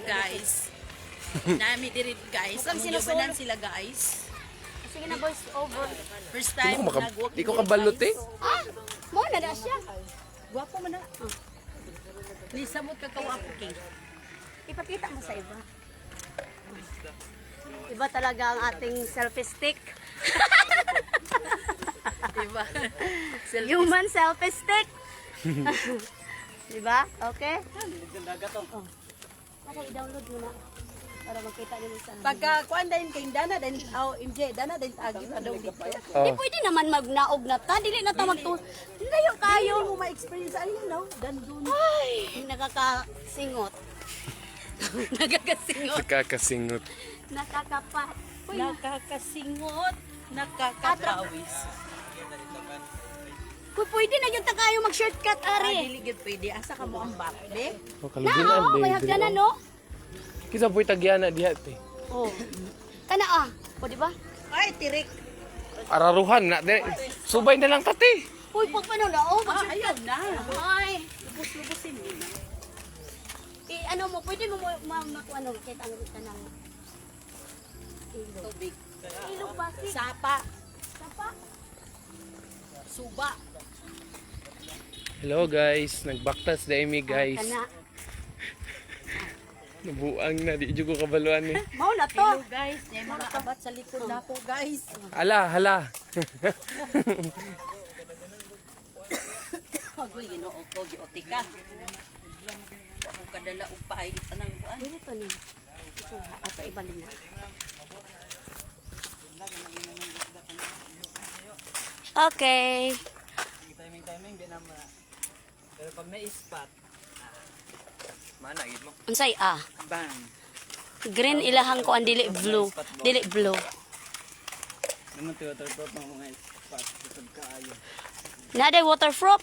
guys. Nami diri guys. Ang sinusunan sila guys. Sige na voice over. First time nag-walk. Di ko kabalot eh. Ah, mo na da siya. Gwapo man na. Lisa mo kakawapo king. Ipakita mo sa iba. Iba talaga ang ating selfie stick. Diba? Human selfie stick. Diba? Okay? Oh. Okay, i-download mo na. Para makita din sa... Pagka kuan din kay Dana din MJ Dana din agi pa daw dito. Di pwede naman magnaog na ta. Dili na ta magtu... Layo tayo. Mo ma-experience ayun no. Dandun. Ay, nakakasingot. Nakakasingot. Nakakasingot. Nakakapa. Uy, Nakakasingot, nakakapawis. pwede na yung ta kayo mag-shortcut, are. Dili gid pwede asa ka mo ang back, be? Oh, Na, kalubinan, oo, may hagdanan, no? Kisa po'y tagyana diha te. Oo. Kana, O, di ba? Ay, tirik. Araruhan na. Subay na lang tati. Uy, pag paano na, mag-shortcut. Ayun na. Ay. Lubos-lubosin mo na. Ano mo, pwede mo ano, kahit ano ka ng ilog. Tubig. Ilog ba? Sapa, Sapa? suba. Hello guys, nagbaktas na imi guys. Kana. Nabuang na, di ko kabaluan eh. Mao na to. Hello guys, may mga abat sa likod na ako guys. Hala. Agoy, ginoo ko, giotika. Ako kadala upay, tanang kuan. Dili to ni. Ito, ato ibalin na. Okay. Timing din naman. Pero pag may spot, mana gid mo. Unsay Bang. green ilahang ko ang dili blue. Dili blue. Naman waterproof ang mga spot kusog kaayo. Naday waterproof.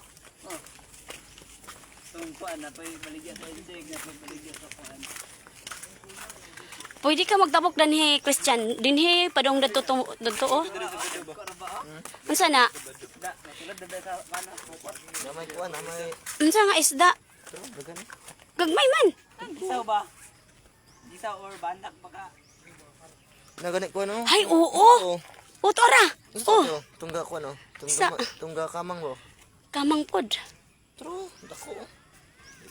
Tung kuan na pay baligya sa indig na pay baligya sa kuan. Pwede ka magtabok danhi Christian. Dinhi padong dadto oh. Unsa na? Da, nasulod da sa kana focus. Namay kuan, namay Unsa nga isda? Gagmay man. Gisaw ba? Gisaw or bandak baka. Naganik ko no? Ay, oo. Utora. Oh, Tungga ko no? Sa- Tungga kamang mo. kamang pod. True, dako.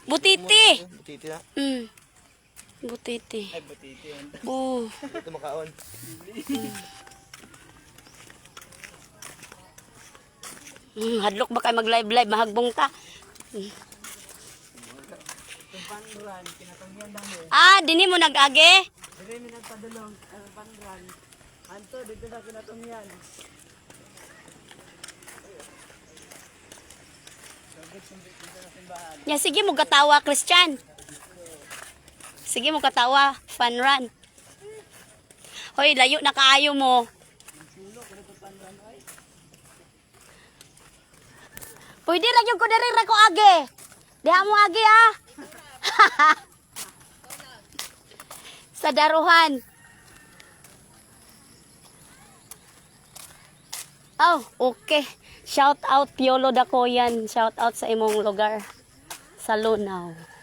Butiti. Butiti na. Butiti. Ay butiti yan. Oh. Ito makaon. Hadlok ba kay mag-live mahagbong ta? Dini mo nag-age? Dire mi nagpadulong ang panran. Anto dito sa kinatumyan. Ya, sige mo katawa, Christian. Sige mo katawa, fun run. Hoy, layo na kaayo mo. Pwede ra gyud ko diri ra ko age. Diha mo age Sa daruhan. Oh, okay. Shout out Piolo Dakoyan. Shout out sa imong lugar. Sa Lunaw.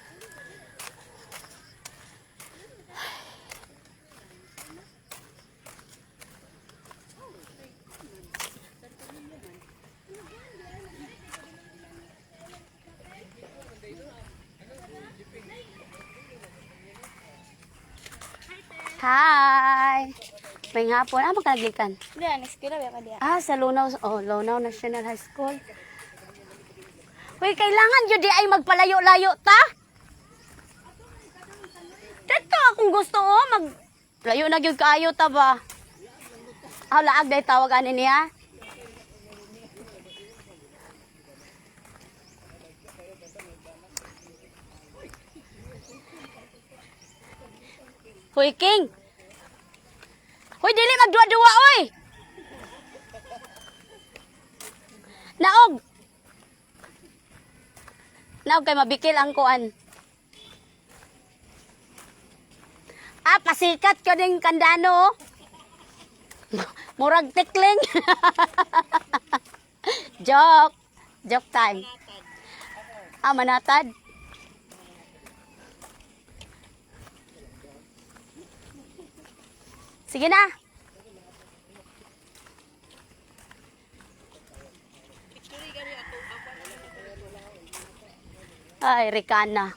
Hi! May hapon. Magkanaglikan? Diyan, eskwela ba ka diyan? Sa Lunaw. Oh, Lunaw National High School. Uy, kailangan yun di ay magpalayo-layo ta. Dito akong gusto maglayo na yun kaayo ta ba? Laag day tawagan niya. Hoy, King. Hoy, dili magduwa-duwa, oy. Naog. Naog kay mabikil ang kuan. Pasikat ko ding kandano. Murag tikling. Joke. Joke time. Manatad. Sige na. Ay, Ricana.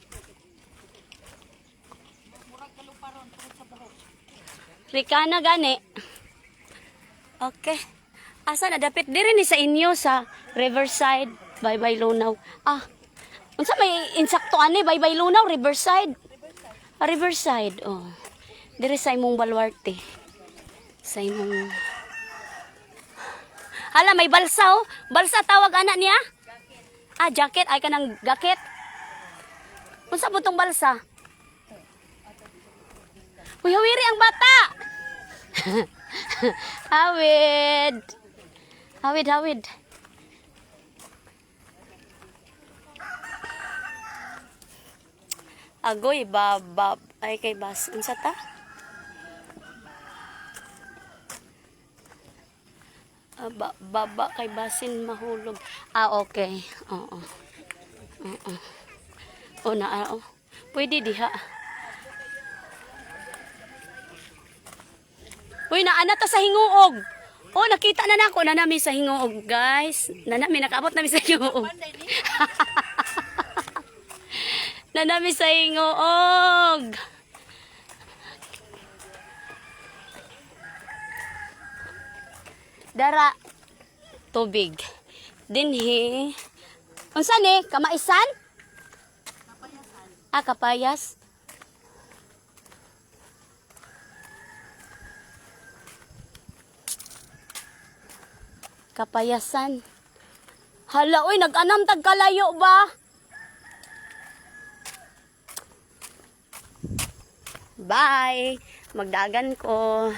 Ricana gani. Okay. Asa na dapit diri ni sa inyo sa Riverside, Baybay Lunaw. Ah. Unsa may insakto ani Baybay Lunaw, Riverside? Ah, Riverside. Oh. Diri sa imong baluarte. Sa imong Hala, may balsa oh. Balsa tawag anak niya? Ah, jacket. Ay ka ng jacket. Unsa butong balsa? Uy, hawiri ang bata! Hawid! Hawid, hawid. Agoy, babab. Ay, kay bas. Unsa ta? Baba kay basin mahulog. Ah, okay. Oo. Oo. O na, oo. Pwede diha. Uy, naana ta sa hinguog. Oh, nakita na nako na nami sa hinguog, guys. Na nami nakaabot nami sa hinguog. Na nami sa hinguog. Dara tubig. Dinhi. Unsa ni? Kamaisan? Ah, kapayas. Kapayasan. Hala, uy, nag-anam tag kalayo ba? Bye. Magdagan ko.